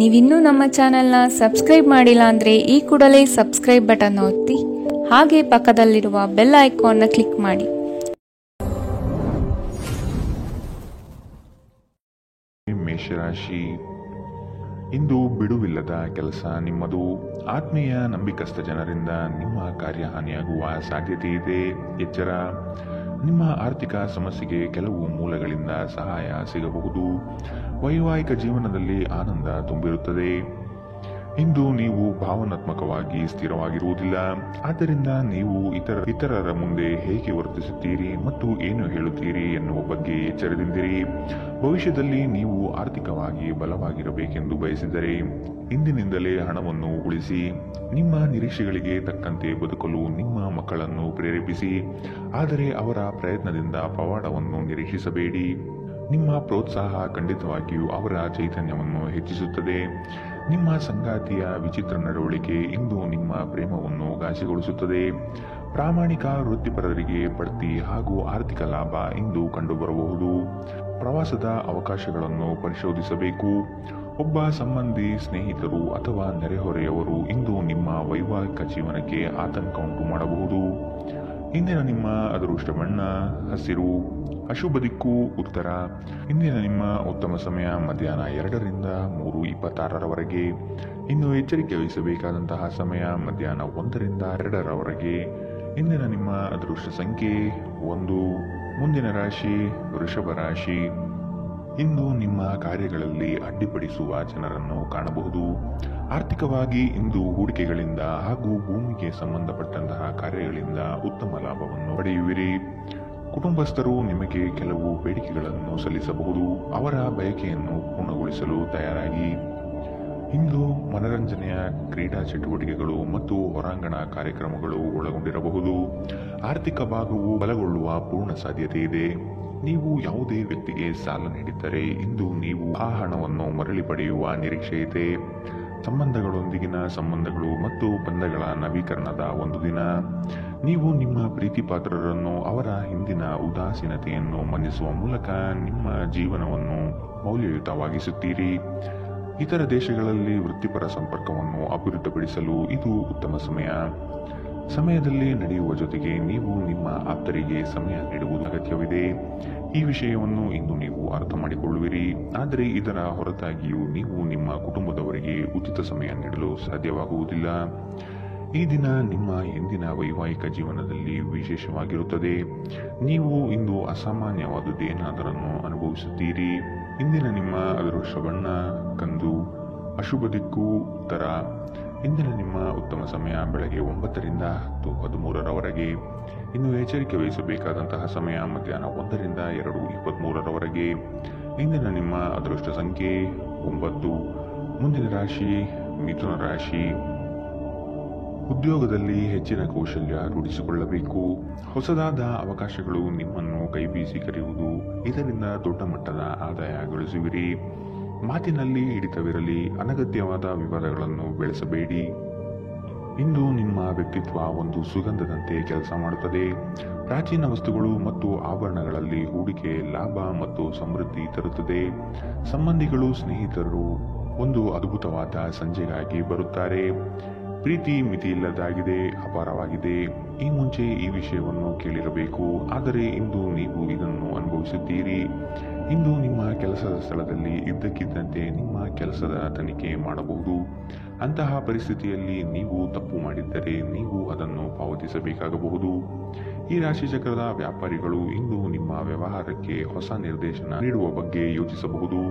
ನೀವಿನ್ನೂ ನಮ್ಮ ಚಾನೆಲ್ನ ಸಬ್ಸ್ಕ್ರೈಬ್ ಮಾಡಿಲ್ಲ ಅಂದರೆ ಈ ಕೂಡಲೇ ಸಬ್ಸ್ಕ್ರೈಬ್ ಬಟನ್ ಒತ್ತಿ ಹಾಗೆ ಪಕ್ಕದಲ್ಲಿರುವ ಬೆಲ್ ಐಕಾನ್ನ ಕ್ಲಿಕ್ ಮಾಡಿ. ಮೇಷರಾಶಿ, ಇಂದು ಬಿಡುವಿಲ್ಲದ ಕೆಲಸ ನಿಮ್ಮದು. ಆತ್ಮೀಯ ನಂಬಿಕಸ್ಥ ಜನರಿಂದ ನಿಮ್ಮ ಕಾರ್ಯಹಾನಿಯಾಗುವ ಸಾಧ್ಯತೆ ಇದೆ. ಎಚ್ಚರ. ನಿಮ್ಮ ಆರ್ಥಿಕ ಸಮಸ್ಯೆಗೆ ಕೆಲವು ಮೂಲಗಳಿಂದ ಸಹಾಯ ಸಿಗಬಹುದು. ವೈವಾಹಿಕ ಜೀವನದಲ್ಲಿ ಆನಂದ ತುಂಬಿರುತ್ತದೆ. ಇಂದು ನೀವು ಭಾವನಾತ್ಮಕವಾಗಿ ಸ್ಥಿರವಾಗಿರುವುದಿಲ್ಲ. ಆದ್ದರಿಂದ ನೀವು ಇತರರ ಮುಂದೆ ಹೇಗೆ ವರ್ತಿಸುತ್ತೀರಿ ಮತ್ತು ಏನು ಹೇಳುತ್ತೀರಿ ಎನ್ನುವ ಬಗ್ಗೆ ಎಚ್ಚರದಿಂದಿರಿ. ಭವಿಷ್ಯದಲ್ಲಿ ನೀವು ಆರ್ಥಿಕವಾಗಿ ಬಲವಾಗಿರಬೇಕೆಂದು ಬಯಸಿದರೆ ಇಂದಿನಿಂದಲೇ ಹಣವನ್ನು ಉಳಿಸಿ. ನಿಮ್ಮ ನಿರೀಕ್ಷೆಗಳಿಗೆ ತಕ್ಕಂತೆ ಬದುಕಲು ನಿಮ್ಮ ಮಕ್ಕಳನ್ನು ಪ್ರೇರೇಪಿಸಿ, ಆದರೆ ಅವರ ಪ್ರಯತ್ನದಿಂದ ಪವಾಡವನ್ನು ನಿರೀಕ್ಷಿಸಬೇಡಿ. ನಿಮ್ಮ ಪ್ರೋತ್ಸಾಹ ಖಂಡಿತವಾಗಿಯೂ ಅವರ ಚೈತನ್ಯವನ್ನು ಹೆಚ್ಚಿಸುತ್ತದೆ. ನಿಮ್ಮ ಸಂಗಾತಿಯ ವಿಚಿತ್ರ ನಡವಳಿಕೆ ಇಂದು ನಿಮ್ಮ ಪ್ರೇಮವನ್ನು ಘಾಸಿಗೊಳಿಸುತ್ತದೆ. ಪ್ರಾಮಾಣಿಕ ವೃತ್ತಿಪರರಿಗೆ ಬಡ್ತಿ ಹಾಗೂ ಆರ್ಥಿಕ ಲಾಭ ಇಂದು ಕಂಡುಬರಬಹುದು. ಪ್ರವಾಸದ ಅವಕಾಶಗಳನ್ನು ಪರಿಶೋಧಿಸಬೇಕು. ಒಬ್ಬ ಸಂಬಂಧಿ, ಸ್ನೇಹಿತರು ಅಥವಾ ನೆರೆಹೊರೆಯವರು ಇಂದು ನಿಮ್ಮ ವೈವಾಹಿಕ ಜೀವನಕ್ಕೆ ಆತಂಕ ಉಂಟು ಮಾಡಬಹುದು. ಇಂದಿನ ನಿಮ್ಮ ಅದೃಷ್ಟ ಬಣ್ಣ ಹಸಿರು. ಅಶುಭ ದಿಕ್ಕು ಉತ್ತರ. ಇಂದಿನ ನಿಮ್ಮ ಉತ್ತಮ ಸಮಯ ಮಧ್ಯಾಹ್ನ 2 ರಿಂದ 3:26 ಇನ್ನು ಎಚ್ಚರಿಕೆ ವಹಿಸಬೇಕಾದಂತಹ ಸಮಯ ಮಧ್ಯಾಹ್ನ 1 ರಿಂದ 2 ಇಂದಿನ ನಿಮ್ಮ ಅದೃಷ್ಟ ಸಂಖ್ಯೆ 1. ಮುಂದಿನ ರಾಶಿ ವೃಷಭ ರಾಶಿ. ಇಂದು ನಿಮ್ಮ ಕಾರ್ಯಗಳಲ್ಲಿ ಅಡ್ಡಿಪಡಿಸುವ ಜನರನ್ನು ಕಾಣಬಹುದು. ಆರ್ಥಿಕವಾಗಿ ಇಂದು ಹೂಡಿಕೆಗಳಿಂದ ಹಾಗೂ ಭೂಮಿಗೆ ಸಂಬಂಧಪಟ್ಟಂತಹ ಕಾರ್ಯಗಳಿಂದ ಉತ್ತಮ ಲಾಭವನ್ನು ಪಡೆಯುವಿರಿ. ಕುಟುಂಬಸ್ಥರು ನಿಮಗೆ ಕೆಲವು ಬೇಡಿಕೆಗಳನ್ನು ಸಲ್ಲಿಸಬಹುದು. ಅವರ ಬಯಕೆಯನ್ನು ಪೂರ್ಣಗೊಳಿಸಲು ತಯಾರಾಗಿ. ಇಂದು ಮನರಂಜನೆಯ ಕ್ರೀಡಾ ಚಟುವಟಿಕೆಗಳು ಮತ್ತು ಹೊರಾಂಗಣ ಕಾರ್ಯಕ್ರಮಗಳು ಒಳಗೊಂಡಿರಬಹುದು. ಆರ್ಥಿಕ ಭಾಗವು ಬಲಗೊಳ್ಳುವ ಪೂರ್ಣ ಸಾಧ್ಯತೆ ಇದೆ. ನೀವು ಯಾವುದೇ ವ್ಯಕ್ತಿಗೆ ಸಾಲ ನೀಡಿದ್ದರೆ ಇಂದು ನೀವು ಆ ಹಣವನ್ನು ಮರಳಿ ಪಡೆಯುವ ನಿರೀಕ್ಷೆ ಇದೆ. ಸಂಬಂಧಗಳೊಂದಿಗಿನ ಸಂಬಂಧಗಳು ಮತ್ತು ಬಂಧಗಳ ನವೀಕರಣದ ಒಂದು ದಿನ. ನೀವು ನಿಮ್ಮ ಪ್ರೀತಿ ಪಾತ್ರರನ್ನು ಅವರ ಹಿಂದಿನ ಉದಾಸೀನತೆಯನ್ನು ಮನ್ನಿಸುವ ಮೂಲಕ ನಿಮ್ಮ ಜೀವನವನ್ನು ಮೌಲ್ಯಯುತವಾಗಿಸುತ್ತೀರಿ. ಇತರ ದೇಶಗಳಲ್ಲಿ ವೃತ್ತಿಪರ ಸಂಪರ್ಕವನ್ನು ಅಭಿವೃದ್ಧಿಪಡಿಸಲು ಇದು ಉತ್ತಮ ಸಮಯದಲ್ಲಿ ನಡೆಯುವ ಜೊತೆಗೆ ನೀವು ನಿಮ್ಮ ಆಪ್ತರಿಗೆ ಸಮಯ ನೀಡುವುದು ಅಗತ್ಯವಿದೆ. ಈ ವಿಷಯವನ್ನು ಇಂದು ನೀವು ಅರ್ಥ ಮಾಡಿಕೊಳ್ಳುವಿರಿ. ಆದರೆ ಇದರ ಹೊರತಾಗಿಯೂ ನೀವು ನಿಮ್ಮ ಕುಟುಂಬದವರಿಗೆ ಉಚಿತ ಸಮಯ ನೀಡಲು ಸಾಧ್ಯವಾಗುವುದಿಲ್ಲ. ಈ ದಿನ ನಿಮ್ಮ ಹಿಂದಿನ ವೈವಾಹಿಕ ಜೀವನದಲ್ಲಿ ವಿಶೇಷವಾಗಿರುತ್ತದೆ. ನೀವು ಇಂದು ಅಸಾಮಾನ್ಯವಾದದ್ದೇನಾದರನ್ನು ಅನುಭವಿಸುತ್ತೀರಿ. ಇಂದಿನ ನಿಮ್ಮ ಅದೃಷ್ಟ ಬಣ್ಣ ಕಂದು. ಅಶುಭ ದಿಕ್ಕು ಉತ್ತರ. ಇಂದಿನ ನಿಮ್ಮ ಉತ್ತಮ ಸಮಯ ಬೆಳಗ್ಗೆ 9 ರಿಂದ 10:13 ಇನ್ನು ಎಚ್ಚರಿಕೆ ವಹಿಸಬೇಕಾದಂತಹ ಸಮಯ ಮಧ್ಯಾಹ್ನ 1 ರಿಂದ 2:23 ಇಂದಿನ ನಿಮ್ಮ ಅದೃಷ್ಟ ಸಂಖ್ಯೆ 9. ಮುಂದಿನ ರಾಶಿ ಮಿಥುನ ರಾಶಿ. ಉದ್ಯೋಗದಲ್ಲಿ ಹೆಚ್ಚಿನ ಕೌಶಲ್ಯ ರೂಢಿಸಿಕೊಳ್ಳಬೇಕು. ಹೊಸದಾದ ಅವಕಾಶಗಳು ನಿಮ್ಮನ್ನು ಕೈಬೀಸಿ ಕರೆಯುವುದು. ಇದರಿಂದ ದೊಡ್ಡ ಮಟ್ಟದ ಆದಾಯ ಗಳಿಸುವಿರಿ. ಮಾತಿನಲ್ಲಿ ಹಿಡಿತವಿರಲಿ. ಅನಗತ್ಯವಾದ ವಿವಾದಗಳನ್ನು ಬೆಳೆಸಬೇಡಿ. ಇಂದು ನಿಮ್ಮ ವ್ಯಕ್ತಿತ್ವ ಒಂದು ಸುಗಂಧದಂತೆ ಕೆಲಸ ಮಾಡುತ್ತದೆ. ಪ್ರಾಚೀನ ವಸ್ತುಗಳು ಮತ್ತು ಆಭರಣಗಳಲ್ಲಿ ಹೂಡಿಕೆ ಲಾಭ ಮತ್ತು ಸಮೃದ್ಧಿ ತರುತ್ತದೆ. ಸಂಬಂಧಿಗಳು, ಸ್ನೇಹಿತರು ಒಂದು ಅದ್ಭುತವಾದ ಸಂಜೆಗಾಗಿ ಬರುತ್ತಾರೆ. ಪ್ರೀತಿ ಮಿತಿಯಿಲ್ಲದಾಗಿದೆ, ಅಪಾರವಾಗಿದೆ. ಈ ಮುಂಚೆ ಈ ವಿಷಯವನ್ನು ಕೇಳಿರಬೇಕು, ಆದರೆ ಇಂದು ನೀವು ಇದನ್ನು ಅನುಭವಿಸುತ್ತೀರಿ. ಇಂದು ನಿಮ್ಮ ಕೆಲಸದ ಸ್ಥಳದಲ್ಲಿ ಇದ್ದಕ್ಕಿದ್ದಂತೆ ನಿಮ್ಮ ಕೆಲಸದ ತನಿಖೆ ಮಾಡಬಹುದು. ಅಂತಹ ಪರಿಸ್ಥಿತಿಯಲ್ಲಿ ನೀವು ತಪ್ಪು ಮಾಡಿದ್ದರೆ ನೀವು ಅದನ್ನು ಪಾವತಿಸಬೇಕಾಗಬಹುದು. ಈ ರಾಶಿ ಚಕ್ರದ ವ್ಯಾಪಾರಿಗಳು ಇಂದು ನಿಮ್ಮ ವ್ಯವಹಾರಕ್ಕೆ ಹೊಸ ನಿರ್ದೇಶನ ನೀಡುವ ಬಗ್ಗೆ ಯೋಚಿಸಬಹುದು.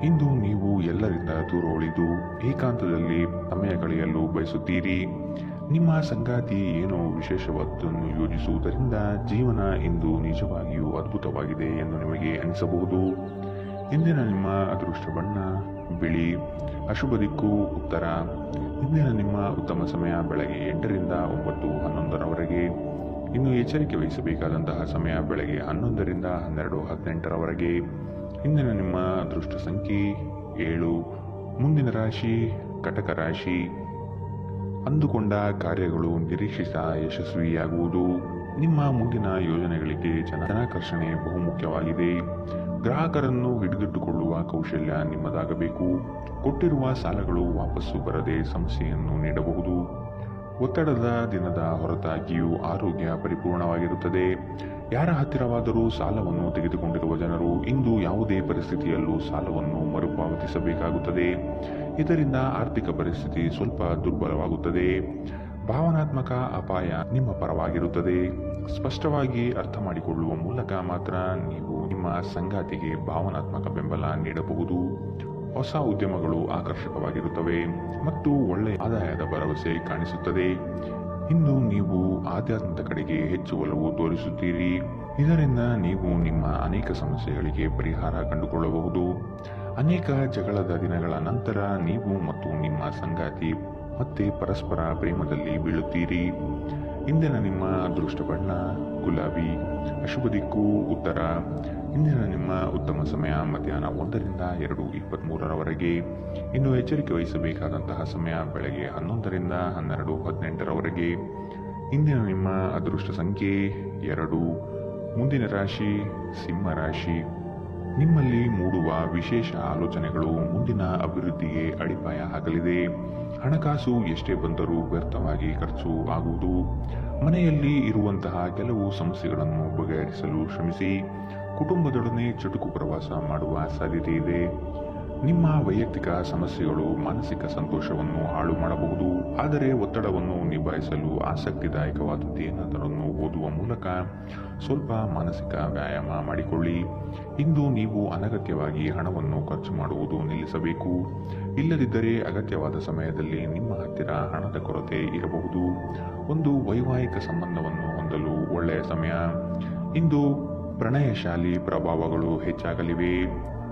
ಇಂದು ನೀವು ಎಲ್ಲರಿಂದ ದೂರ ಉಳಿದು ಏಕಾಂತದಲ್ಲಿ ಸಮಯ ಕಳೆಯಲು ಬಯಸುತ್ತೀರಿ. ನಿಮ್ಮ ಸಂಗಾತಿ ಏನೋ ವಿಶೇಷವಾದನ್ನು ಯೋಜಿಸುವುದರಿಂದ ಜೀವನ ಇಂದು ನಿಜವಾಗಿಯೂ ಅದ್ಭುತವಾಗಿದೆ ಎಂದು ನಿಮಗೆ ಅನಿಸಬಹುದು. ಇಂದಿನ ನಿಮ್ಮ ಅದೃಷ್ಟ ಬಣ್ಣ ಬಿಳಿ. ಅಶುಭ ದಿಕ್ಕು ಉತ್ತರ. ಇಂದಿನ ನಿಮ್ಮ ಉತ್ತಮ ಸಮಯ ಬೆಳಗ್ಗೆ 8 ರಿಂದ 9:11 ಇನ್ನು ಎಚ್ಚರಿಕೆ ವಹಿಸಬೇಕಾದಂತಹ ಸಮಯ ಬೆಳಗ್ಗೆ 11 ರಿಂದ 12:18 ಇಂದಿನ ನಿಮ್ಮ ಅದೃಷ್ಟ ಸಂಖ್ಯೆ 7. ಮುಂದಿನ ರಾಶಿ ಕಟಕ ರಾಶಿ. ಅಂದುಕೊಂಡ ಕಾರ್ಯಗಳು ನಿರೀಕ್ಷಿತ ಯಶಸ್ವಿಯಾಗುವುದು. ನಿಮ್ಮ ಮುಂದಿನ ಯೋಜನೆಗಳಿಗೆ ಜನಾಕರ್ಷಣೆ ಬಹುಮುಖ್ಯವಾಗಿದೆ. ಗ್ರಾಹಕರನ್ನು ಹಿಡಿದಿಟ್ಟುಕೊಳ್ಳುವ ಕೌಶಲ್ಯ ನಿಮ್ಮದಾಗಬೇಕು. ಕೊಟ್ಟಿರುವ ಸಾಲಗಳು ವಾಪಸ್ಸು ಬರದೆ ಸಮಸ್ಯೆಯನ್ನು ನೀಡಬಹುದು. ಒತ್ತಡದ ದಿನದ ಹೊರತಾಗಿಯೂ ಆರೋಗ್ಯ ಪರಿಪೂರ್ಣವಾಗಿರುತ್ತದೆ. ಯಾರ ಹತ್ತಿರವಾದರೂ ಸಾಲವನ್ನು ತೆಗೆದುಕೊಂಡಿರುವ ಜನರು ಇಂದು ಯಾವುದೇ ಪರಿಸ್ಥಿತಿಯಲ್ಲೂ ಸಾಲವನ್ನು ಮರುಪಾವತಿಸಬೇಕಾಗುತ್ತದೆ. ಇದರಿಂದ ಆರ್ಥಿಕ ಪರಿಸ್ಥಿತಿ ಸ್ವಲ್ಪ ದುರ್ಬಲವಾಗುತ್ತದೆ. ಭಾವನಾತ್ಮಕ ಅಪಾಯ ನಿಮ್ಮ ಪರವಾಗಿರುತ್ತದೆ. ಸ್ಪಷ್ಟವಾಗಿ ಅರ್ಥ ಮಾಡಿಕೊಳ್ಳುವ ಮೂಲಕ ಮಾತ್ರ ನೀವು ನಿಮ್ಮ ಸಂಗಾತಿಗೆ ಭಾವನಾತ್ಮಕ ಬೆಂಬಲ ನೀಡಬಹುದು. ಹೊಸ ಉದ್ಯಮಗಳು ಆಕರ್ಷಕವಾಗಿರುತ್ತವೆ ಮತ್ತು ಒಳ್ಳೆಯ ಆದಾಯದ ಭರವಸೆ ಕಾಣಿಸುತ್ತದೆ. ಇಂದು ನೀವು ಆಧ್ಯಾತ್ಮದ ಕಡೆಗೆ ಹೆಚ್ಚು ಒಲವು ತೋರಿಸುತ್ತೀರಿ. ಇದರಿಂದ ನೀವು ನಿಮ್ಮ ಅನೇಕ ಸಮಸ್ಯೆಗಳಿಗೆ ಪರಿಹಾರ ಕಂಡುಕೊಳ್ಳಬಹುದು. ಅನೇಕ ಜಗಳದ ದಿನಗಳ ನಂತರ ನೀವು ಮತ್ತು ನಿಮ್ಮ ಸಂಗಾತಿ ಮತ್ತೆ ಪರಸ್ಪರ ಪ್ರೇಮದಲ್ಲಿ ಬೀಳುತ್ತೀರಿ. ಇಂದಿನ ನಿಮ್ಮ ಅದೃಷ್ಟ ಬಣ್ಣ ಗುಲಾಬಿ. ಅಶುಭ ದಿಕ್ಕು ಉತ್ತರ. ಇಂದಿನ ನಿಮ್ಮ ಉತ್ತಮ ಸಮಯ ಮಧ್ಯಾಹ್ನ 1ರಿಂದ 2:23 ಇನ್ನು ಎಚ್ಚರಿಕೆ ವಹಿಸಬೇಕಾದಂತಹ ಸಮಯ ಬೆಳಗ್ಗೆ 11ರಿಂದ 12:18 ಇಂದಿನ ನಿಮ್ಮ ಅದೃಷ್ಟ ಸಂಖ್ಯೆ 2. ಮುಂದಿನ ರಾಶಿ ಸಿಂಹ ರಾಶಿ. ನಿಮ್ಮಲ್ಲಿ ಮೂಡುವ ವಿಶೇಷ ಆಲೋಚನೆಗಳು ಮುಂದಿನ ಅಭಿವೃದ್ಧಿಗೆ ಅಡಿಪಾಯ ಹಾಕಲಿದೆ. ಹಣಕಾಸು ಎಷ್ಟೇ ಬಂದರೂ ವ್ಯರ್ಥವಾಗಿ ಖರ್ಚು ಆಗುವುದು. ಮನೆಯಲ್ಲಿ ಇರುವಂತಹ ಕೆಲವು ಸಮಸ್ಯೆಗಳನ್ನು ಬಗೆಹರಿಸಲು ಶ್ರಮಿಸಿ. ಕುಟುಂಬದೊಡನೆ ಚುಟುಕು ಪ್ರವಾಸ ಮಾಡುವ ಸಾಧ್ಯತೆ ಇದೆ. ನಿಮ್ಮ ವೈಯಕ್ತಿಕ ಸಮಸ್ಯೆಗಳು ಮಾನಸಿಕ ಸಂತೋಷವನ್ನು ಹಾಳು ಮಾಡಬಹುದು. ಆದರೆ ಒತ್ತಡವನ್ನು ನಿಭಾಯಿಸಲು ಆಸಕ್ತಿದಾಯಕವಾದದ್ದೇನಾದರನ್ನು ಓದುವ ಮೂಲಕ ಸ್ವಲ್ಪ ಮಾನಸಿಕ ವ್ಯಾಯಾಮ ಮಾಡಿಕೊಳ್ಳಿ. ಇಂದು ನೀವು ಅನಗತ್ಯವಾಗಿ ಹಣವನ್ನು ಖರ್ಚು ಮಾಡುವುದು ನಿಲ್ಲಿಸಬೇಕು. ಇಲ್ಲದಿದ್ದರೆ ಅಗತ್ಯವಾದ ಸಮಯದಲ್ಲಿ ನಿಮ್ಮ ಹತ್ತಿರ ಹಣದ ಕೊರತೆ ಇರಬಹುದು. ಒಂದು ವೈವಾಹಿಕ ಸಂಬಂಧವನ್ನು ಹೊಂದಲು ಒಳ್ಳೆಯ ಸಮಯ. ಇಂದು ಪ್ರಣಯಶಾಲಿ ಪ್ರಭಾವಗಳು ಹೆಚ್ಚಾಗಲಿವೆ.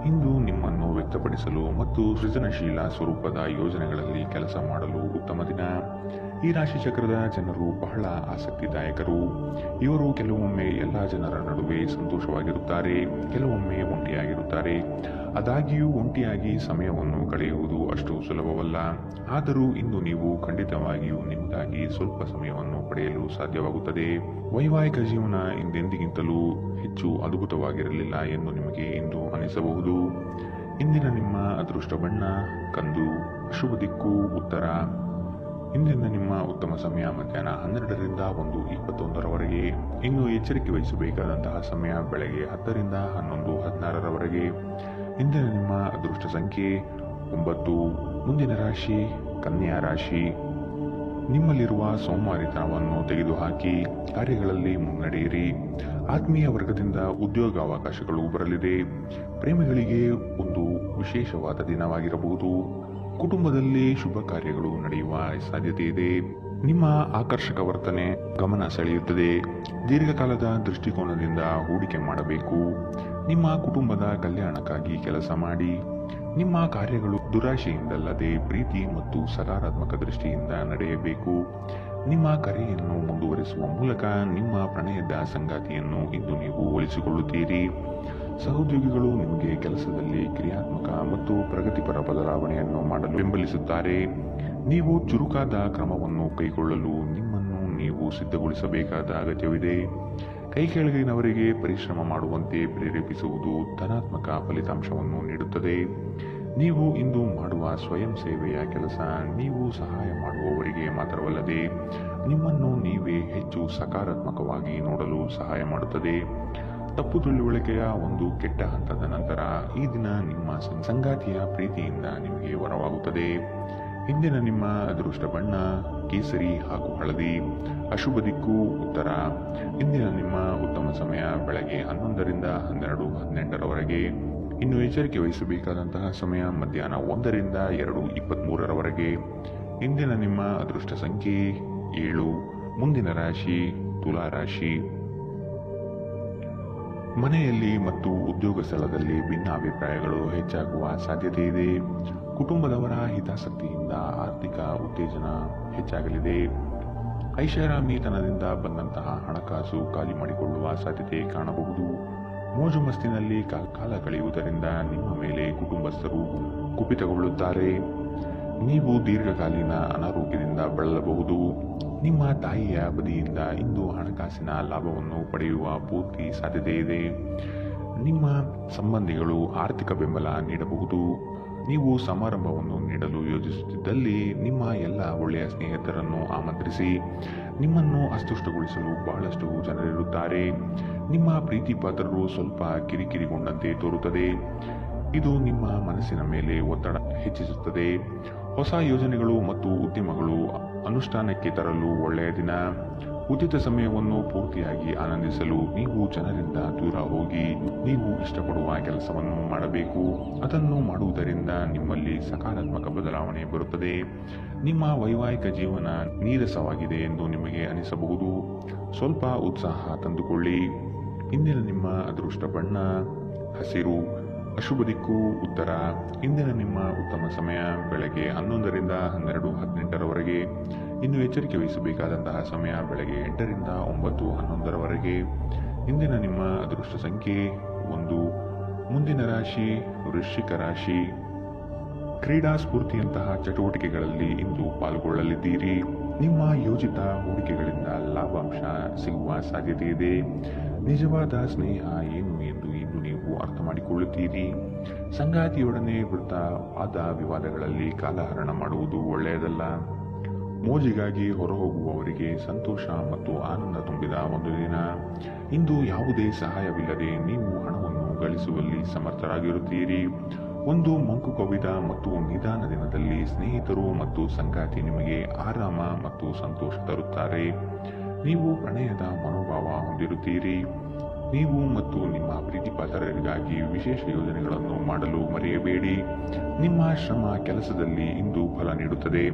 ಇಂದು ನಿಮ್ಮನ್ನು ವ್ಯಕ್ತಪಡಿಸಲು ಮತ್ತು ಸೃಜನಶೀಲ ಸ್ವರೂಪದ ಯೋಜನೆಗಳಲ್ಲಿ ಕೆಲಸ ಮಾಡಲು ಉತ್ತಮ ದಿನ. ಈ ರಾಶಿ ಚಕ್ರದ ಜನರು ಬಹಳ ಆಸಕ್ತಿದಾಯಕರು. ಇವರು ಕೆಲವೊಮ್ಮೆ ಎಲ್ಲ ಜನರ ನಡುವೆ ಸಂತೋಷವಾಗಿರುತ್ತಾರೆ, ಕೆಲವೊಮ್ಮೆ ಒಂಟಿಯಾಗಿರುತ್ತಾರೆ. ಆದಾಗ್ಯೂ ಒಂಟಿಯಾಗಿ ಸಮಯವನ್ನು ಕಳೆಯುವುದು ಅಷ್ಟು ಸುಲಭವಲ್ಲ. ಆದರೂ ಇಂದು ನೀವು ಖಂಡಿತವಾಗಿಯೂ ನಿಮಗಾಗಿ ಸ್ವಲ್ಪ ಸಮಯವನ್ನು ಪಡೆಯಲು ಸಾಧ್ಯವಾಗುತ್ತದೆ. ವೈವಾಹಿಕ ಜೀವನ ಹಿಂದೆಂದಿಗಿಂತಲೂ ಹೆಚ್ಚು ಅದ್ಭುತವಾಗಿರಲಿಲ್ಲ ಎಂದು ನಿಮಗೆ ಇಂದು ಅನಿಸಬಹುದು. ಇಂದಿನ ನಿಮ್ಮ ಅದೃಷ್ಟ ಬಣ್ಣ ಕಂದು. ಶುಭ ದಿಕ್ಕು ಉತ್ತರ. ಇಂದಿನ ನಿಮ್ಮ ಉತ್ತಮ ಸಮಯ ಮಧ್ಯಾಹ್ನ 12ರಿಂದ 1:21 ಇನ್ನು ಎಚ್ಚರಿಕೆ ವಹಿಸಬೇಕಾದಂತಹ ಸಮಯ ಬೆಳಗ್ಗೆ 10ರಿಂದ 11:16 ಇಂದಿನ ನಿಮ್ಮ ಅದೃಷ್ಟ ಸಂಖ್ಯೆ 9. ಮುಂದಿನ ರಾಶಿ ಕನ್ಯಾ ರಾಶಿ. ನಿಮ್ಮಲ್ಲಿರುವ ಸೋಮಾರಿತನವನ್ನು ತೆಗೆದುಹಾಕಿ ಕಾರ್ಯಗಳಲ್ಲಿ ಮುನ್ನಡೆಯಿರಿ. ಆತ್ಮೀಯ ವರ್ಗದಿಂದ ಉದ್ಯೋಗಾವಕಾಶಗಳು ಬರಲಿದೆ. ಪ್ರೇಮಿಗಳಿಗೆ ಒಂದು ವಿಶೇಷವಾದ ದಿನವಾಗಿರಬಹುದು. ಕುಟುಂಬದಲ್ಲಿ ಶುಭ ಕಾರ್ಯಗಳು ನಡೆಯುವ ಸಾಧ್ಯತೆ ಇದೆ. ನಿಮ್ಮ ಆಕರ್ಷಕ ವರ್ತನೆ ಗಮನ ಸೆಳೆಯುತ್ತದೆ. ದೀರ್ಘಕಾಲದ ದೃಷ್ಟಿಕೋನದಿಂದ ಹೂಡಿಕೆ ಮಾಡಬೇಕು. ನಿಮ್ಮ ಕುಟುಂಬದ ಕಲ್ಯಾಣಕ್ಕಾಗಿ ಕೆಲಸ ಮಾಡಿ. ನಿಮ್ಮ ಕಾರ್ಯಗಳು ದುರಾಶೆಯಿಂದಲ್ಲದೆ ಪ್ರೀತಿ ಮತ್ತು ಸಕಾರಾತ್ಮಕ ದೃಷ್ಟಿಯಿಂದ ನಡೆಯಬೇಕು. ನಿಮ್ಮ ಕರೆಯನ್ನು ಮುಂದುವರಿಸುವ ಮೂಲಕ ನಿಮ್ಮ ಪ್ರಣಯದ ಸಂಗಾತಿಯನ್ನು ಇಂದು ನೀವು ಒಲಿಸಿಕೊಳ್ಳುತ್ತೀರಿ. ಸಹೋದ್ಯೋಗಿಗಳು ನಿಮಗೆ ಕೆಲಸದಲ್ಲಿ ಕ್ರಿಯಾತ್ಮಕ ಮತ್ತು ಪ್ರಗತಿಪರ ಬದಲಾವಣೆಯನ್ನು ಮಾಡಲು ಬೆಂಬಲಿಸುತ್ತಾರೆ. ನೀವು ಚುರುಕಾದ ಕ್ರಮವನ್ನು ಕೈಗೊಳ್ಳಲು ನಿಮ್ಮನ್ನು ನೀವು ಸಿದ್ಧಗೊಳಿಸಬೇಕಾದ ಅಗತ್ಯವಿದೆ. ಕೈಕೆಳಗಿನವರಿಗೆ ಪರಿಶ್ರಮ ಮಾಡುವಂತೆ ಪ್ರೇರೇಪಿಸುವುದು ಧನಾತ್ಮಕ ಫಲಿತಾಂಶವನ್ನು ನೀಡುತ್ತದೆ. ನೀವು ಇಂದು ಮಾಡುವ ಸ್ವಯಂ ಸೇವೆಯ ಕೆಲಸ ನೀವು ಸಹಾಯ ಮಾಡುವವರಿಗೆ ಮಾತ್ರವಲ್ಲದೆ ನಿಮ್ಮನ್ನು ನೀವೇ ಹೆಚ್ಚು ಸಕಾರಾತ್ಮಕವಾಗಿ ನೋಡಲು ಸಹಾಯ ಮಾಡುತ್ತದೆ. ತಪ್ಪು ತಿಳುವಳಿಕೆಯ ಒಂದು ಕೆಟ್ಟ ಹಂತದ ನಂತರ ಈ ದಿನ ನಿಮ್ಮ ಸಂಗಾತಿಯ ಪ್ರೀತಿಯಿಂದ ನಿಮಗೆ ವರವಾಗುತ್ತದೆ. ಇಂದಿನ ನಿಮ್ಮ ಅದೃಷ್ಟ ಬಣ್ಣ ಕೇಸರಿ ಹಾಗೂ ಹಳದಿ. ಅಶುಭ ದಿಕ್ಕು ಉತ್ತರ. ಇಂದಿನ ನಿಮ್ಮ ಉತ್ತಮ ಸಮಯ ಬೆಳಗ್ಗೆ 11ರಿಂದ 12:18 ಇನ್ನು ಎಚ್ಚರಿಕೆ ವಹಿಸಬೇಕಾದಂತಹ ಸಮಯ ಮಧ್ಯಾಹ್ನ 1ರಿಂದ 2:23 ಇಂದಿನ ನಿಮ್ಮ ಅದೃಷ್ಟ ಸಂಖ್ಯೆ 7. ಮುಂದಿನ ರಾಶಿ ತುಲಾ ರಾಶಿ. ಮನೆಯಲ್ಲಿ ಮತ್ತು ಉದ್ಯೋಗ ಸ್ಥಳದಲ್ಲಿ ಭಿನ್ನಾಭಿಪ್ರಾಯಗಳು ಹೆಚ್ಚಾಗುವ ಸಾಧ್ಯತೆ ಇದೆ. ಕುಟುಂಬದವರ ಹಿತಾಸಕ್ತಿಯಿಂದ ಆರ್ಥಿಕ ಉತ್ತೇಜನ ಹೆಚ್ಚಾಗಲಿದೆ. ಐಷಾರಾಮಿತನದಿಂದ ಬಂದಂತಹ ಹಣಕಾಸು ಖಾಲಿ ಮಾಡಿಕೊಳ್ಳುವ ಸಾಧ್ಯತೆ ಕಾಣಬಹುದು. ಮೋಜು ಮಸ್ತಿನಲ್ಲಿ ಕಾಲ ಕಳೆಯುವುದರಿಂದ ನಿಮ್ಮ ಮೇಲೆ ಕುಟುಂಬಸ್ಥರು ಕುಪಿತಗೊಳ್ಳುತ್ತಾರೆ. ನೀವು ದೀರ್ಘಕಾಲೀನ ಅನಾರೋಗ್ಯದಿಂದ ಬಳಲಬಹುದು. ನಿಮ್ಮ ತಾಯಿಯ ಬದಿಯಿಂದ ಇಂದು ಹಣಕಾಸಿನ ಲಾಭವನ್ನು ಪಡೆಯುವ ಪೂರ್ತಿ ಸಾಧ್ಯತೆ ಇದೆ. ನಿಮ್ಮ ಸಂಬಂಧಿಗಳು ಆರ್ಥಿಕ ಬೆಂಬಲ ನೀಡಬಹುದು. ನೀವು ಸಮಾರಂಭವನ್ನು ನೀಡಲು ಯೋಜಿಸುತ್ತಿದ್ದಲ್ಲಿ ನಿಮ್ಮ ಎಲ್ಲ ಒಳ್ಳೆಯ ಸ್ನೇಹಿತರನ್ನು ಆಮಂತ್ರಿಸಿ. ನಿಮ್ಮನ್ನು ಅಸ್ತುಷ್ಟಗೊಳಿಸಲು ಬಹಳಷ್ಟು ಜನರಿರುತ್ತಾರೆ. ನಿಮ್ಮ ಪ್ರೀತಿ ಪಾತ್ರರು ಸ್ವಲ್ಪ ಕಿರಿಕಿರಿಗೊಂಡಂತೆ ತೋರುತ್ತದೆ. ಇದು ನಿಮ್ಮ ಮನಸ್ಸಿನ ಮೇಲೆ ಒತ್ತಡ ಹೆಚ್ಚಿಸುತ್ತದೆ. ಹೊಸ ಯೋಜನೆಗಳು ಮತ್ತು ಉದ್ಯಮಗಳು ಅನುಷ್ಠಾನಕ್ಕೆ ತರಲು ಒಳ್ಳೆಯ ದಿನ. ಉಚಿತ ಸಮಯವನ್ನು ಪೂರ್ತಿಯಾಗಿ ಆನಂದಿಸಲು ನೀವು ಜನರಿಂದ ದೂರ ಹೋಗಿ ನೀವು ಇಷ್ಟಪಡುವ ಕೆಲಸವನ್ನು ಮಾಡಬೇಕು. ಅದನ್ನು ಮಾಡುವುದರಿಂದ ನಿಮ್ಮಲ್ಲಿ ಸಕಾರಾತ್ಮಕ ಬದಲಾವಣೆ ಬರುತ್ತದೆ. ನಿಮ್ಮ ವೈವಾಹಿಕ ಜೀವನ ನೀರಸವಾಗಿದೆ ಎಂದು ನಿಮಗೆ ಅನಿಸಬಹುದು. ಸ್ವಲ್ಪ ಉತ್ಸಾಹ ತಂದುಕೊಳ್ಳಿ. ಇಂದಿನ ನಿಮ್ಮ ಅದೃಷ್ಟ ಬಣ್ಣ ಹಸಿರು. ಅಶುಭ ದಿಕ್ಕು ಉತ್ತರ. ಇಂದಿನ ನಿಮ್ಮ ಉತ್ತಮ ಸಮಯ ಬೆಳಗ್ಗೆ 11 ರಿಂದ 12:18 ಇನ್ನು ಎಚ್ಚರಿಕೆ ವಹಿಸಬೇಕಾದಂತಹ ಸಮಯ ಬೆಳಗ್ಗೆ 8 ರಿಂದ 9:11 ಇಂದಿನ ನಿಮ್ಮ ಅದೃಷ್ಟ ಸಂಖ್ಯೆ 1. ಮುಂದಿನ ರಾಶಿ ವೃಶ್ಚಿಕ ರಾಶಿ. ಕ್ರೀಡಾ ಸ್ಫೂರ್ತಿಯಂತಹ ಚಟುವಟಿಕೆಗಳಲ್ಲಿ ಇಂದು ಪಾಲ್ಗೊಳ್ಳಲಿದ್ದೀರಿ. ನಿಮ್ಮ ಯೋಜಿತ ಹೂಡಿಕೆಗಳಿಂದ ಲಾಭಾಂಶ ಸಿಗುವ ಸಾಧ್ಯತೆ ಇದೆ. ನಿಜವಾದ ಸ್ನೇಹ ಏನು ಎಂದು ಇಂದು ನೀವು ಅರ್ಥ ಮಾಡಿಕೊಳ್ಳುತ್ತೀರಿ. ಸಂಗಾತಿಯೊಡನೆ ವಾದ ವಿವಾದಗಳಲ್ಲಿ ಕಾಲಹರಣ ಮಾಡುವುದು ಒಳ್ಳೆಯದಲ್ಲ. ಮೋಜಿಗಾಗಿ ಹೊರಹೋಗುವವರಿಗೆ ಸಂತೋಷ ಮತ್ತು ಆನಂದ ತುಂಬಿದ ಒಂದು ದಿನ. ಇಂದು ಯಾವುದೇ ಸಹಾಯವಿಲ್ಲದೆ ನೀವು ಹಣವನ್ನು ಗಳಿಸುವಲ್ಲಿ ಸಮರ್ಥರಾಗಿರುತ್ತೀರಿ. ಒಂದು ಮಂಕು ಕವಿದ ಮತ್ತು ನಿಧಾನ ದಿನದಲ್ಲಿ ಸ್ನೇಹಿತರು ಮತ್ತು ಸಂಗಾತಿ ನಿಮಗೆ ಆರಾಮ ಮತ್ತು ಸಂತೋಷ ತರುತ್ತಾರೆ. ನೀವು ಪ್ರಣಯದ ಮನೋಭಾವ ಹೊಂದಿರುತ್ತೀರಿ. ನೀವು ಮತ್ತು ನಿಮ್ಮ ಪ್ರೀತಿಪಾತ್ರರಿಗಾಗಿ ವಿಶೇಷ ಯೋಜನೆಗಳನ್ನು ಮಾಡಲು ಮರೆಯಬೇಡಿ. ನಿಮ್ಮ ಶ್ರಮ ಕೆಲಸದಲ್ಲಿ ಇಂದು ಫಲ ನೀಡುತ್ತದೆ.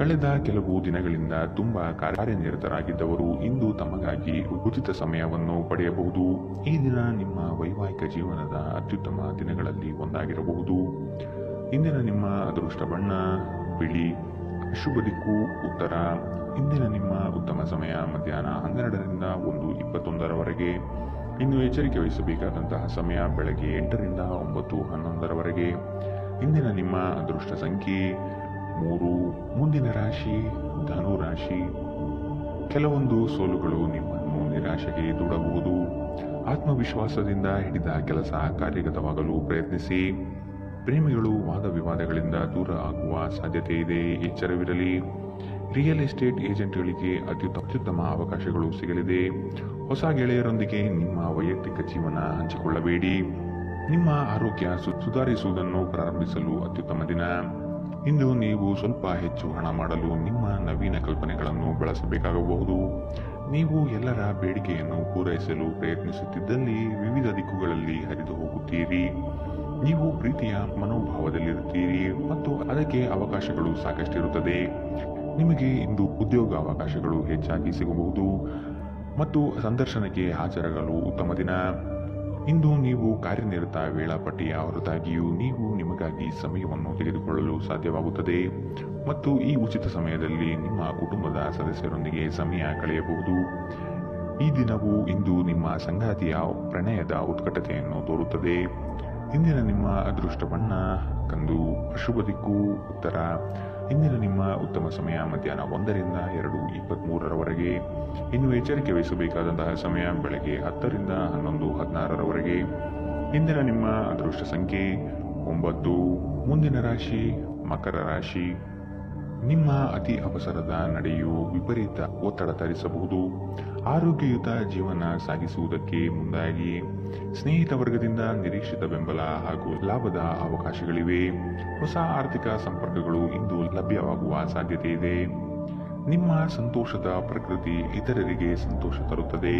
ಕಳೆದ ಕೆಲವು ದಿನಗಳಿಂದ ತುಂಬಾ ಕಾರ್ಯನಿರತರಾಗಿದ್ದವರು ಇಂದು ತಮಗಾಗಿ ಉಚಿತ ಸಮಯವನ್ನು ಪಡೆಯಬಹುದು. ಈ ದಿನ ನಿಮ್ಮ ವೈವಾಹಿಕ ಜೀವನದ ಅತ್ಯುತ್ತಮ ದಿನಗಳಲ್ಲಿ ಒಂದಾಗಿರಬಹುದು. ಇಂದಿನ ನಿಮ್ಮ ಅದೃಷ್ಟ ಬಣ್ಣ ಬಿಳಿ. ಶುಭ ದಿಕ್ಕು ಉತ್ತರ. ಇಂದಿನ ನಿಮ್ಮ ಉತ್ತಮ ಸಮಯ ಮಧ್ಯಾಹ್ನ 12 ರಿಂದ 1:21 ಇನ್ನು ಎಚ್ಚರಿಕೆ ವಹಿಸಬೇಕಾದಂತಹ ಸಮಯ ಬೆಳಗ್ಗೆ 8 ರಿಂದ 9:11 ಇಂದಿನ ನಿಮ್ಮ ಅದೃಷ್ಟ ಸಂಖ್ಯೆ 3. ಮುಂದಿನ ರಾಶಿ ಧನು ರಾಶಿ. ಕೆಲವೊಂದು ಸೋಲುಗಳು ನಿಮ್ಮನ್ನು ನಿರಾಶೆಗೆ ದೂಡಬಹುದು. ಆತ್ಮವಿಶ್ವಾಸದಿಂದ ಹಿಡಿದ ಕೆಲಸ ಕಾರ್ಯಗತವಾಗಲು ಪ್ರಯತ್ನಿಸಿ. ಪ್ರೇಮಿಗಳು ವಾದ ವಿವಾದಗಳಿಂದ ದೂರ ಆಗುವ ಸಾಧ್ಯತೆ ಇದೆ. ಎಚ್ಚರವಿರಲಿ. ರಿಯಲ್ ಎಸ್ಟೇಟ್ ಏಜೆಂಟ್ಗಳಿಗೆ ಅತ್ಯುತ್ತಮ ಅವಕಾಶಗಳು ಸಿಗಲಿದೆ. ಹೊಸ ಗೆಳೆಯರೊಂದಿಗೆ ನಿಮ್ಮ ವೈಯಕ್ತಿಕ ಜೀವನ ಹಂಚಿಕೊಳ್ಳಬೇಡಿ. ನಿಮ್ಮ ಆರೋಗ್ಯ ಸುಧಾರಿಸುವುದನ್ನು ಪ್ರಾರಂಭಿಸಲು ಅತ್ಯುತ್ತಮ ದಿನ. ಇಂದು ನೀವು ಸ್ವಲ್ಪ ಹೆಚ್ಚು ಹಣ ಮಾಡಲು ನಿಮ್ಮ ನವೀನ ಕಲ್ಪನೆಗಳನ್ನು ಬಳಸಬೇಕಾಗಬಹುದು. ನೀವು ಎಲ್ಲರ ಬೇಡಿಕೆಯನ್ನು ಪೂರೈಸಲು ಪ್ರಯತ್ನಿಸುತ್ತಿದ್ದಲ್ಲಿ ವಿವಿಧ ದಿಕ್ಕುಗಳಲ್ಲಿ ಹರಿದು ಹೋಗುತ್ತೀರಿ. ನೀವು ಪ್ರೀತಿಯ ಮನೋಭಾವದಲ್ಲಿರುತ್ತೀರಿ ಮತ್ತು ಅದಕ್ಕೆ ಅವಕಾಶಗಳು ಸಾಕಷ್ಟಿರುತ್ತದೆ. ನಿಮಗೆ ಇಂದು ಉದ್ಯೋಗ ಅವಕಾಶಗಳು ಹೆಚ್ಚಾಗಿ ಸಿಗಬಹುದು ಮತ್ತು ಸಂದರ್ಶನಕ್ಕೆ ಹಾಜರಾಗಲು ಉತ್ತಮ ದಿನ. ಇಂದು ನೀವು ಕಾರ್ಯನಿರತ ವೇಳಾಪಟ್ಟಿಯ ಹೊರತಾಗಿಯೂ ನೀವು ನಿಮಗಾಗಿ ಸಮಯವನ್ನು ತೆಗೆದುಕೊಳ್ಳಲು ಸಾಧ್ಯವಾಗುತ್ತದೆ ಮತ್ತು ಈ ಉಚಿತ ಸಮಯದಲ್ಲಿ ನಿಮ್ಮ ಕುಟುಂಬದ ಸದಸ್ಯರೊಂದಿಗೆ ಸಮಯ ಕಳೆಯಬಹುದು. ಈ ದಿನವು ಇಂದು ನಿಮ್ಮ ಸಂಗಾತಿಯ ಪ್ರಣಯದ ಉತ್ಕಟತೆಯನ್ನು ತೋರುತ್ತದೆ. ಇಂದಿನ ನಿಮ್ಮ ಅದೃಷ್ಟ ಬಣ್ಣ ಕಂದು. ಅಶುಭ ದಿಕ್ಕು ಉತ್ತರ. ಇಂದಿನ ನಿಮ್ಮ ಉತ್ತಮ ಸಮಯ ಮಧ್ಯಾಹ್ನ 1 ರಿಂದ 2:23 ಇನ್ನು ಎಚ್ಚರಿಕೆ ವಹಿಸಬೇಕಾದಂತಹ ಸಮಯ ಬೆಳಗ್ಗೆ 10 ರಿಂದ 11:16 ಇಂದಿನ ನಿಮ್ಮ ಅದೃಷ್ಟ ಸಂಖ್ಯೆ 9. ಮುಂದಿನ ರಾಶಿ ಮಕರ ರಾಶಿ. ನಿಮ್ಮ ಅತಿ ಅವಸರದ ನಡೆಯು ವಿಪರೀತ ಒತ್ತಡ ತರಿಸಬಹುದು. ಆರೋಗ್ಯಯುತ ಜೀವನ ಸಾಗಿಸುವುದಕ್ಕೆ ಮುಂದಾಗಿ. ಸ್ನೇಹಿತ ವರ್ಗದಿಂದ ನಿರೀಕ್ಷಿತ ಬೆಂಬಲ ಹಾಗೂ ಲಾಭದ ಅವಕಾಶಗಳಿವೆ. ಹೊಸ ಆರ್ಥಿಕ ಸಂಪರ್ಕಗಳು ಇಂದು ಲಭ್ಯವಾಗುವ ಸಾಧ್ಯತೆ ಇದೆ. ನಿಮ್ಮ ಸಂತೋಷದ ಪ್ರಕೃತಿ ಇತರರಿಗೆ ಸಂತೋಷ ತರುತ್ತದೆ.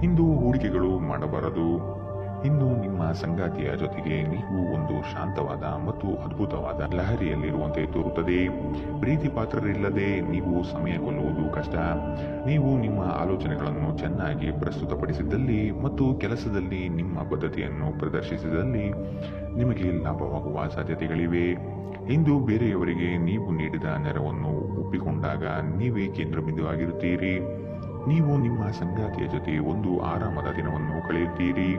ಇಂದು ಹೂಡಿಕೆಗಳು ಮಾಡಬಾರದು. ಇಂದು ನಿಮ್ಮ ಸಂಗಾತಿಯ ಜೊತೆಗೆ ನೀವು ಒಂದು ಶಾಂತವಾದ ಮತ್ತು ಅದ್ಭುತವಾದ ಲಹರಿಯಲ್ಲಿರುವಂತೆ ತೋರುತ್ತದೆ. ಪ್ರೀತಿ ಪಾತ್ರರಿಲ್ಲದೆ ನೀವು ಸಮಯ ಕೊಲ್ಲುವುದು ಕಷ್ಟ. ನೀವು ನಿಮ್ಮ ಆಲೋಚನೆಗಳನ್ನು ಚೆನ್ನಾಗಿ ಪ್ರಸ್ತುತಪಡಿಸಿದಲ್ಲಿ ಮತ್ತು ಕೆಲಸದಲ್ಲಿ ನಿಮ್ಮ ಬದ್ಧತೆಯನ್ನು ಪ್ರದರ್ಶಿಸಿದಲ್ಲಿ ನಿಮಗೆ ಲಾಭವಾಗುವ ಸಾಧ್ಯತೆಗಳಿವೆ. ಇಂದು ಬೇರೆಯವರಿಗೆ ನೀವು ನೀಡಿದ ನೆರವನ್ನು ಒಪ್ಪಿಕೊಂಡಾಗ ನೀವೇ ಕೇಂದ್ರ ಬಿಂದುವಾಗಿರುತ್ತೀರಿ. ನೀವು ನಿಮ್ಮ ಸಂಗಾತಿಯ ಜೊತೆ ಒಂದು ಆರಾಮದ ದಿನವನ್ನು ಕಳೆಯುತ್ತೀರಿ.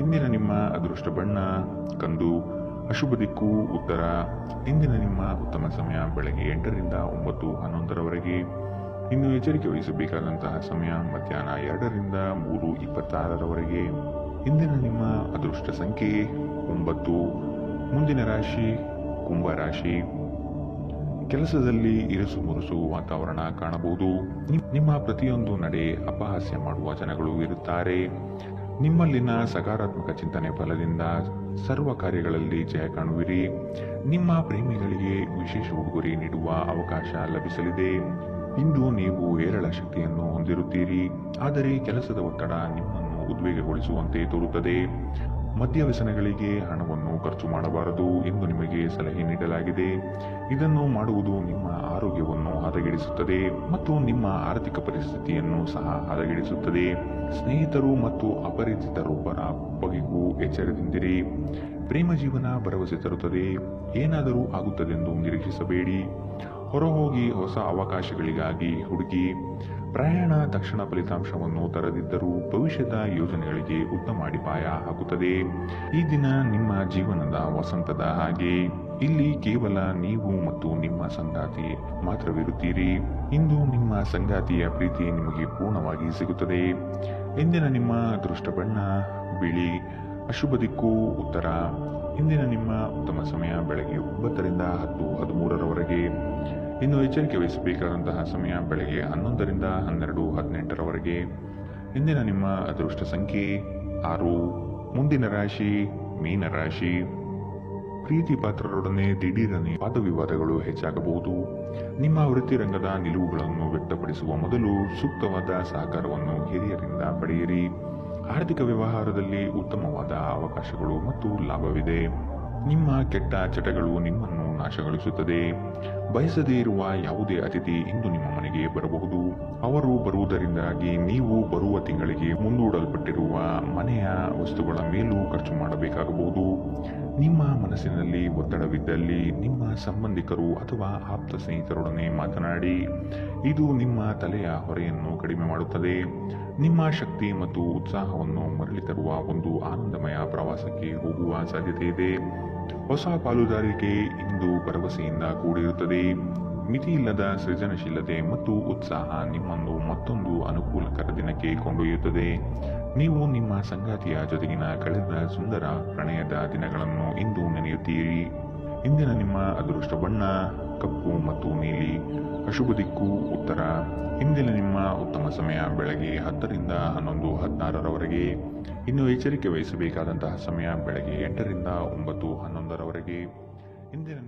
ಇಂದಿನ ನಿಮ್ಮ ಅದೃಷ್ಟ ಬಣ್ಣ ಕಂದು. ಅಶುಭ ದಿಕ್ಕು ಉತ್ತರ. ಇಂದಿನ ನಿಮ್ಮ ಉತ್ತಮ ಸಮಯ ಬೆಳಗ್ಗೆ 8 ರಿಂದ 9:11 ಇನ್ನು ಎಚ್ಚರಿಕೆ ವಹಿಸಬೇಕಾದಂತಹ ಸಮಯ ಮಧ್ಯಾಹ್ನ 2 ರಿಂದ 3:26 ಇಂದಿನ ನಿಮ್ಮ ಅದೃಷ್ಟ ಸಂಖ್ಯೆ 9. ಮುಂದಿನ ರಾಶಿ ಕುಂಭರಾಶಿ. ಕೆಲಸದಲ್ಲಿ ಇರುಸು ಮುರುಸು ವಾತಾವರಣ ಕಾಣಬಹುದು. ನಿಮ್ಮ ಪ್ರತಿಯೊಂದು ನಡೆ ಅಪಹಾಸ್ಯ ಮಾಡುವ ಜನಗಳು ಇರುತ್ತಾರೆ. ನಿಮ್ಮಲ್ಲಿನ ಸಕಾರಾತ್ಮಕ ಚಿಂತನೆ ಫಲದಿಂದ ಸರ್ವ ಕಾರ್ಯಗಳಲ್ಲಿ ಜಯ ಕಾಣುವಿರಿ. ನಿಮ್ಮ ಪ್ರೇಮಿಗಳಿಗೆ ವಿಶೇಷ ಉಡುಗೊರೆ ನೀಡುವ ಅವಕಾಶ ಲಭಿಸಲಿದೆ. ಇಂದು ನೀವು ಹೇರಳ ಶಕ್ತಿಯನ್ನು ಹೊಂದಿರುತ್ತೀರಿ, ಆದರೆ ಕೆಲಸದ ಒತ್ತಡ ನಿಮ್ಮನ್ನು ಉದ್ವೇಗಗೊಳಿಸುವಂತೆ ತೋರುತ್ತದೆ. ಮದ್ಯ ವ್ಯಸನಗಳಿಗೆ ಹಣವನ್ನು ಖರ್ಚು ಮಾಡಬಾರದು ಎಂದು ನಿಮಗೆ ಸಲಹೆ ನೀಡಲಾಗಿದೆ. ಇದನ್ನು ಮಾಡುವುದು ನಿಮ್ಮ ಆರೋಗ್ಯವನ್ನು ಹದಗೆಡಿಸುತ್ತದೆ ಮತ್ತು ನಿಮ್ಮ ಆರ್ಥಿಕ ಪರಿಸ್ಥಿತಿಯನ್ನು ಸಹ ಹದಗೆಡಿಸುತ್ತದೆ. ಸ್ನೇಹಿತರು ಮತ್ತು ಅಪರಿಚಿತರೊಬ್ಬರ ಬಗೆಗೂ ಎಚ್ಚರದಿಂದಿರಿ. ಪ್ರೇಮ ಜೀವನ ಭರವಸೆ ತರುತ್ತದೆ. ಏನಾದರೂ ಆಗುತ್ತದೆಂದು ನಿರೀಕ್ಷಿಸಬೇಡಿ. ಹೊರಹೋಗಿ ಹೊಸ ಅವಕಾಶಗಳಿಗಾಗಿ ಹುಡುಕಿ. ಪ್ರಯಾಣ ತಕ್ಷಣ ಫಲಿತಾಂಶವನ್ನು ತರದಿದ್ದರೂ ಭವಿಷ್ಯದ ಯೋಜನೆಗಳಿಗೆ ಉತ್ತಮ ಅಡಿಪಾಯ ಹಾಕುತ್ತದೆ. ಈ ದಿನ ನಿಮ್ಮ ಜೀವನದ ವಸಂತದ ಹಾಗೆ. ಇಲ್ಲಿ ಕೇವಲ ನೀವು ಮತ್ತು ನಿಮ್ಮ ಸಂಗಾತಿ ಮಾತ್ರವಿರುತ್ತೀರಿ. ಇಂದು ನಿಮ್ಮ ಸಂಗಾತಿಯ ಪ್ರೀತಿ ನಿಮಗೆ ಪೂರ್ಣವಾಗಿ ಸಿಗುತ್ತದೆ. ಇಂದಿನ ನಿಮ್ಮ ಅದೃಷ್ಟ ಬಣ್ಣ ಬಿಳಿ. ಅಶುಭ ದಿಕ್ಕು ಉತ್ತರ. ಇಂದಿನ ನಿಮ್ಮ ಉತ್ತಮ ಸಮಯ ಬೆಳಗ್ಗೆ 9 ರಿಂದ 10:13ರವರೆಗೆ. ಇನ್ನು ಎಚ್ಚರಿಕೆ ವಹಿಸಬೇಕಾದಂತಹ ಸಮಯ ಬೆಳಗ್ಗೆ 11 ರಿಂದ 12:18ರವರೆಗೆ. ಇಂದಿನ ನಿಮ್ಮ ಅದೃಷ್ಟ ಸಂಖ್ಯೆ 6. ಮುಂದಿನ ರಾಶಿ ಮೀನರಾಶಿ. ಪ್ರೀತಿ ಪಾತ್ರರೊಡನೆ ದಿಢೀರನೆ ವಾದವಿವಾದಗಳು ಹೆಚ್ಚಾಗಬಹುದು. ನಿಮ್ಮ ವೃತ್ತಿರಂಗದ ನಿಲುವುಗಳನ್ನು ವ್ಯಕ್ತಪಡಿಸುವ ಮೊದಲು ಸೂಕ್ತವಾದ ಸಹಕಾರವನ್ನು ಹಿರಿಯರಿಂದ ಪಡೆಯಿರಿ. ಆರ್ಥಿಕ ವ್ಯವಹಾರದಲ್ಲಿ ಉತ್ತಮವಾದ ಅವಕಾಶಗಳು ಮತ್ತು ಲಾಭವಿದೆ. ನಿಮ್ಮ ಕೆಟ್ಟ ಚಟಗಳು ನಿಮ್ಮನ್ನು ನಾಶಗೊಳಿಸುತ್ತದೆ. ಬಯಸದೇ ಇರುವ ಯಾವುದೇ ಅತಿಥಿ ಇಂದು ನಿಮ್ಮ ಮನೆಗೆ ಬರಬಹುದು. ಅವರು ಬರುವುದರಿಂದಾಗಿ ನೀವು ಬರುವ ತಿಂಗಳಿಗೆ ಮುಂದೂಡಲ್ಪಟ್ಟಿರುವ ಮನೆಯ ವಸ್ತುಗಳ ಮೇಲೂ ಖರ್ಚು ಮಾಡಬೇಕಾಗಬಹುದು. ನಿಮ್ಮ ಮನಸ್ಸಿನಲ್ಲಿ ಒತ್ತಡವಿದ್ದಲ್ಲಿ ನಿಮ್ಮ ಸಂಬಂಧಿಕರು ಅಥವಾ ಆಪ್ತ ಸ್ನೇಹಿತರೊಡನೆ ಮಾತನಾಡಿ. ಇದು ನಿಮ್ಮ ತಲೆಯ ಹೊರೆಯನ್ನು ಕಡಿಮೆ ಮಾಡುತ್ತದೆ. ನಿಮ್ಮ ಶಕ್ತಿ ಮತ್ತು ಉತ್ಸಾಹವನ್ನು ಮರಳಿ ತರುವ ಒಂದು ಆನಂದಮಯ ಪ್ರವಾಸಕ್ಕೆ ಹೋಗುವ ಸಾಧ್ಯತೆ ಇದೆ. ಹೊಸ ಪಾಲುದಾರಿಕೆ ಇಂದು ಭರವಸೆಯಿಂದ ಕೂಡಿರುತ್ತದೆ. ಮಿತಿಯಿಲ್ಲದ ಸೃಜನಶೀಲತೆ ಮತ್ತು ಉತ್ಸಾಹ ನಿಮ್ಮನ್ನು ಮತ್ತೊಂದು ಅನುಕೂಲಕರ ದಿನಕ್ಕೆ ಕೊಂಡೊಯ್ಯುತ್ತದೆ. ನೀವು ನಿಮ್ಮ ಸಂಗಾತಿಯ ಜೊತೆಗಿನ ಕಳೆದ ಸುಂದರ ಪ್ರಣಯದ ದಿನಗಳನ್ನು ಇಂದು ನೆನೆಯುತ್ತೀರಿ. ಇಂದಿನ ನಿಮ್ಮ ಅದೃಷ್ಟ ಬಣ್ಣ ಕಪ್ಪು ಮತ್ತು ನೀಲಿ. ಅಶುಭ ದಿಕ್ಕು ಉತ್ತರ. ಇಂದಿನ ನಿಮ್ಮ ಉತ್ತಮ ಸಮಯ ಬೆಳಗ್ಗೆ 10 ರಿಂದ 11:16ರವರೆಗೆ. ಇನ್ನು ಎಚ್ಚರಿಕೆ ವಹಿಸಬೇಕಾದಂತಹ ಸಮಯ ಬೆಳಗ್ಗೆ 8 ರಿಂದ 9:11ರವರೆಗೆ. ಇಂದಿನ